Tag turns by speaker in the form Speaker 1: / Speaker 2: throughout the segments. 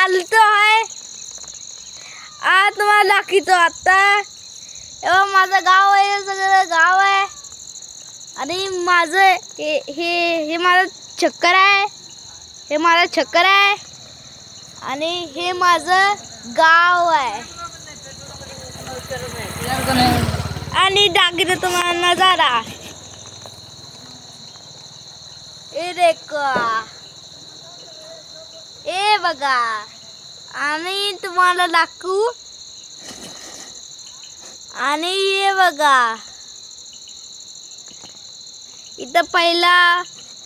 Speaker 1: चालतो आहे आज तुम्हाला दाखवतो आता। माझं गाव आहे, सगळं गाव आहे आणि माझं हे माझं चक्कर आहे, हे माझं चक्कर आहे आणि हे माझं गाव आहे आणि दाखवतो तुम्हाला नजारा। ए देखो, ए बघा आणि तुम्हाला दाखवू आणि हे बघा इथं पहिला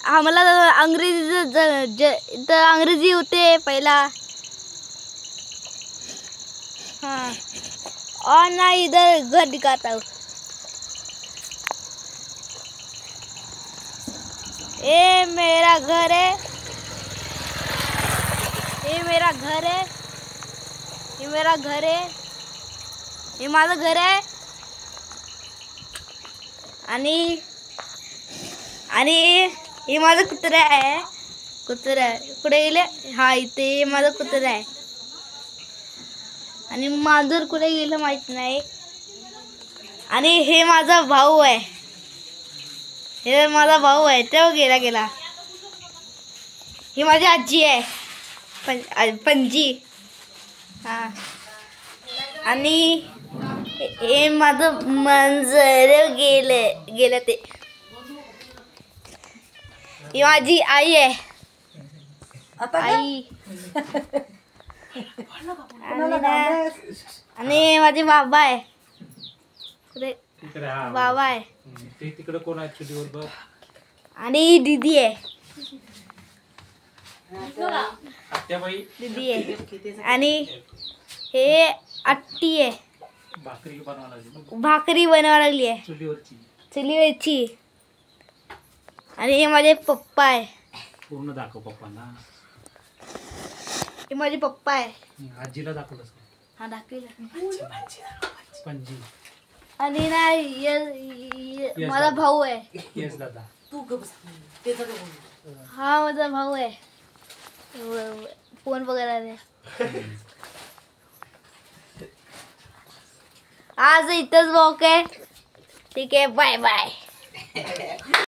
Speaker 1: आम्हाला अंग्रेजी होते पहिला। हाँ और ना इधर घर दिखाता हूँ। ये मेरा घर है, ये मेरा घर है, ये मेरा घर है, हे माझं घर आहे आणि हे माझं कुत्रा आहे। कुत्रा कुठे गेले? हा इथे माझं कुत्रा आहे आणि मांजर कुठे गेलं माहित नाही। आणि हे माझा भाऊ आहे, हे माझा भाऊ आहे, तो गेला। ही माझी आजी आहे, पणजी। हा आणि हे माझं मांजर गेलं ते। ही माझी आई आहे, आई आणि माझे बाबा आहे, बाबा आहे
Speaker 2: तिकडे कोण आहे चुलीवर बघ,
Speaker 1: आणि दीदी आहे,
Speaker 2: आत्याबाई
Speaker 1: दीदी आहे आणि हे आत्ती आहे, भाकरी बनवा लागली आहे चुलीवरची। आणि हे माझे पप्पा आहे,
Speaker 2: पूर्ण दाखव पप्पांना।
Speaker 1: हे माझे पप्पा आहे,
Speaker 2: आजीला दाखवलंस का?
Speaker 1: हा दाखवलं।
Speaker 2: पणजी
Speaker 1: आणि ना माझा भाऊ आहे,
Speaker 2: येस दादा।
Speaker 1: हा माझा भाऊ आहे, फोन वगैरे आज इथंच वॉक आहे। ठीक आहे, बाय बाय।